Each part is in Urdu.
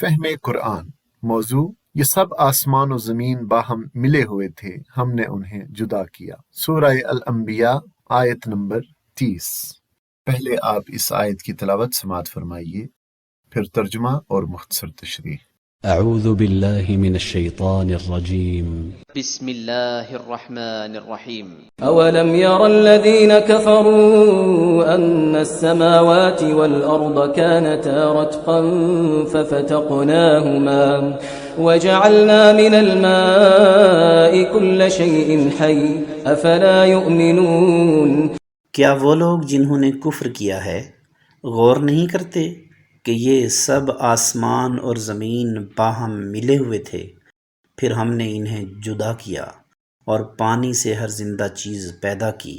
فہم قرآن موضوع یہ سب آسمان و زمین باہم ملے ہوئے تھے، ہم نے انہیں جدا کیا۔ سورہ الانبیاء آیت نمبر 30۔ پہلے آپ اس آیت کی تلاوت سماعت فرمائیے، پھر ترجمہ اور مختصر تشریح۔ اعوذ باللہ من الشیطان الرجیم بسم اللہ الرحمن الرحیم۔ اولم ير الذين كفروا ان السماوات والارض كانتا رتقا ففتقناهما وجعلنا من الماء كل شيء حي افلا يؤمنون۔ کیا وہ لوگ جنہوں نے کفر کیا ہے غور نہیں کرتے کہ یہ سب آسمان اور زمین باہم ملے ہوئے تھے، پھر ہم نے انہیں جدا کیا اور پانی سے ہر زندہ چیز پیدا کی،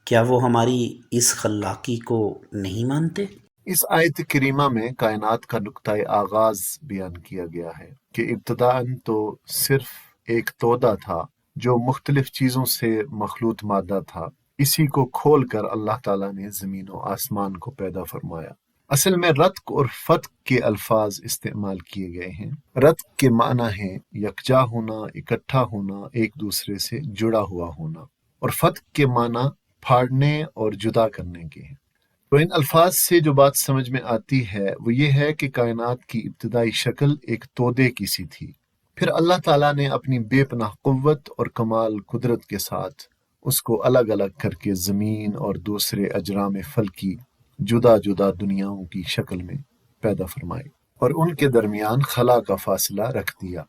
کیا وہ ہماری اس خلاقی کو نہیں مانتے؟ اس آیت کریمہ میں کائنات کا نقطۂ آغاز بیان کیا گیا ہے کہ ابتداً تو صرف ایک تودہ تھا جو مختلف چیزوں سے مخلوط مادہ تھا، اسی کو کھول کر اللہ تعالیٰ نے زمین و آسمان کو پیدا فرمایا۔ اصل میں رتق اور فتق کے الفاظ استعمال کیے گئے ہیں۔ رتق کے معنی ہے یکجا ہونا، اکٹھا ہونا، ایک دوسرے سے جڑا ہوا ہونا، اور فتق کے معنی پھاڑنے اور جدا کرنے کے ہیں۔ تو ان الفاظ سے جو بات سمجھ میں آتی ہے وہ یہ ہے کہ کائنات کی ابتدائی شکل ایک تودے کی سی تھی، پھر اللہ تعالیٰ نے اپنی بے پناہ قوت اور کمال قدرت کے ساتھ اس کو الگ الگ کر کے زمین اور دوسرے اجرام فلکی جدا جدا دنیاؤں کی شکل میں پیدا فرمائی، اور ان کے درمیان خلا کا فاصلہ رکھ دیا۔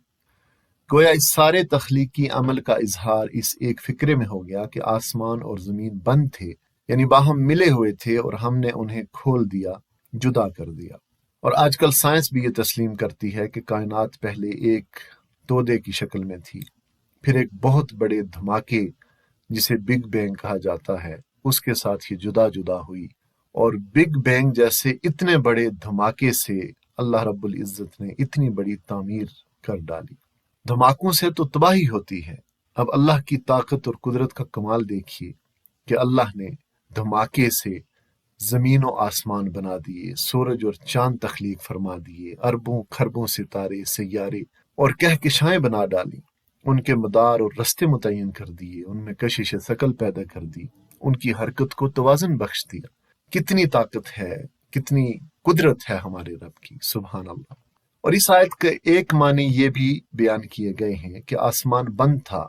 گویا اس سارے تخلیقی عمل کا اظہار اس ایک فکرے میں ہو گیا کہ آسمان اور زمین بند تھے، یعنی باہم ملے ہوئے تھے، اور ہم نے انہیں کھول دیا، جدا کر دیا۔ اور آج کل سائنس بھی یہ تسلیم کرتی ہے کہ کائنات پہلے ایک تودے کی شکل میں تھی، پھر ایک بہت بڑے دھماکے جسے بگ بینگ کہا جاتا ہے اس کے ساتھ یہ جدا جدا ہوئی، اور بگ بینگ جیسے اتنے بڑے دھماکے سے اللہ رب العزت نے اتنی بڑی تعمیر کر ڈالی۔ دھماکوں سے تو تباہی ہوتی ہے، اب اللہ کی طاقت اور قدرت کا کمال دیکھیے کہ اللہ نے دھماکے سے زمین و آسمان بنا دیے، سورج اور چاند تخلیق فرما دیے، اربوں کھربوں ستارے سیارے اور کہکشائیں بنا ڈالی، ان کے مدار اور رستے متعین کر دیے، ان میں کشش ثقل پیدا کر دی، ان کی حرکت کو توازن بخش دیا۔ کتنی طاقت ہے، کتنی قدرت ہے ہمارے رب کی، سبحان اللہ۔ اور اس آیت کے ایک معنی یہ بھی بیان کیے گئے ہیں کہ آسمان بند تھا،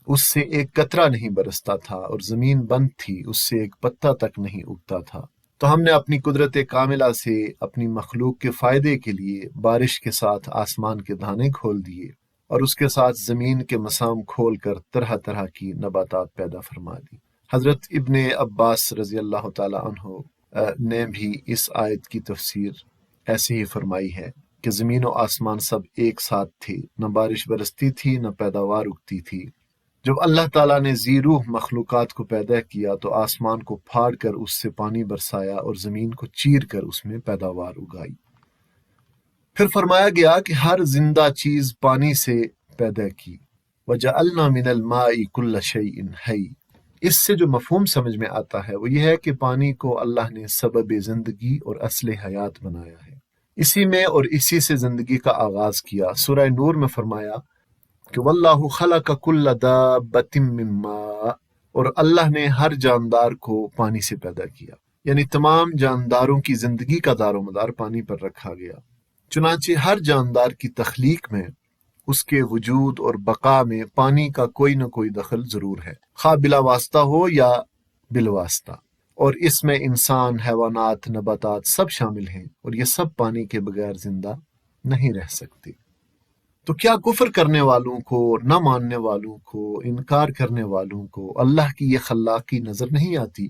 اس سے ایک قطرہ نہیں برستا تھا، اور زمین بند تھی، اس سے ایک پتا تک نہیں اگتا تھا۔ تو ہم نے اپنی قدرت کاملہ سے اپنی مخلوق کے فائدے کے لیے بارش کے ساتھ آسمان کے دانے کھول دیے، اور اس کے ساتھ زمین کے مسام کھول کر طرح طرح کی نباتات پیدا فرما دی۔ حضرت ابن عباس رضی اللہ تعالی عنہ نے بھی اس آیت کی تفسیر ایسے ہی فرمائی ہے کہ زمین و آسمان سب ایک ساتھ تھے، نہ بارش برستی تھی نہ پیداوار اگتی تھی۔ جب اللہ تعالیٰ نے ذی روح مخلوقات کو پیدا کیا تو آسمان کو پھاڑ کر اس سے پانی برسایا اور زمین کو چیر کر اس میں پیداوار اگائی۔ پھر فرمایا گیا کہ ہر زندہ چیز پانی سے پیدا کی، وَجَعَلْنَا مِنَ الْمَاءِ كُلَّ شَيْءٍ حَيٍّ۔ اس سے جو مفہوم سمجھ میں آتا ہے وہ یہ ہے کہ پانی کو اللہ نے سبب زندگی اور اصل حیات بنایا ہے، اسی میں اور اسی سے زندگی کا آغاز کیا۔ سورہ نور میں فرمایا کہ وَاللَّهُ خَلَقَ كُلَّ دَابَّةٍ مِّن مَّاءٍ، اور اللہ نے ہر جاندار کو پانی سے پیدا کیا، یعنی تمام جانداروں کی زندگی کا دار و مدار پانی پر رکھا گیا۔ چنانچہ ہر جاندار کی تخلیق میں، اس کے وجود اور بقا میں پانی کا کوئی نہ کوئی دخل ضرور ہے، خواہ بلا واسطہ ہو یا بالواسطہ، اور اس میں انسان، حیوانات، نباتات سب شامل ہیں، اور یہ سب پانی کے بغیر زندہ نہیں رہ سکتے۔ تو کیا کفر کرنے والوں کو، نہ ماننے والوں کو، انکار کرنے والوں کو اللہ کی یہ خلاقی نظر نہیں آتی؟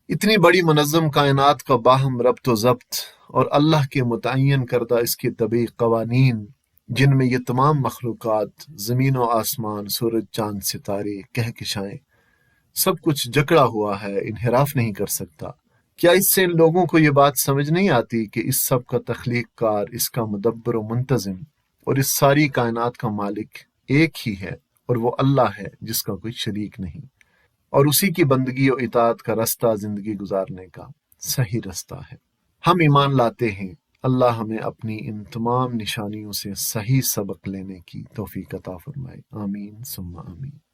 اتنی بڑی منظم کائنات کا باہم ربط و ضبط، اور اللہ کے متعین کردہ اس کے طبعی قوانین، جن میں یہ تمام مخلوقات، زمین و آسمان، سورج چاند ستارے، کہکشائیں، سب کچھ جکڑا ہوا ہے، انحراف نہیں کر سکتا۔ کیا اس سے ان لوگوں کو یہ بات سمجھ نہیں آتی کہ اس سب کا تخلیق کار، اس کا مدبر و منتظم اور اس ساری کائنات کا مالک ایک ہی ہے، اور وہ اللہ ہے جس کا کوئی شریک نہیں، اور اسی کی بندگی و اطاعت کا رستہ زندگی گزارنے کا صحیح رستہ ہے۔ ہم ایمان لاتے ہیں اللہ ہمیں اپنی ان تمام نشانیوں سے صحیح سبق لینے کی توفیق عطا فرمائے۔ آمین ثم آمین۔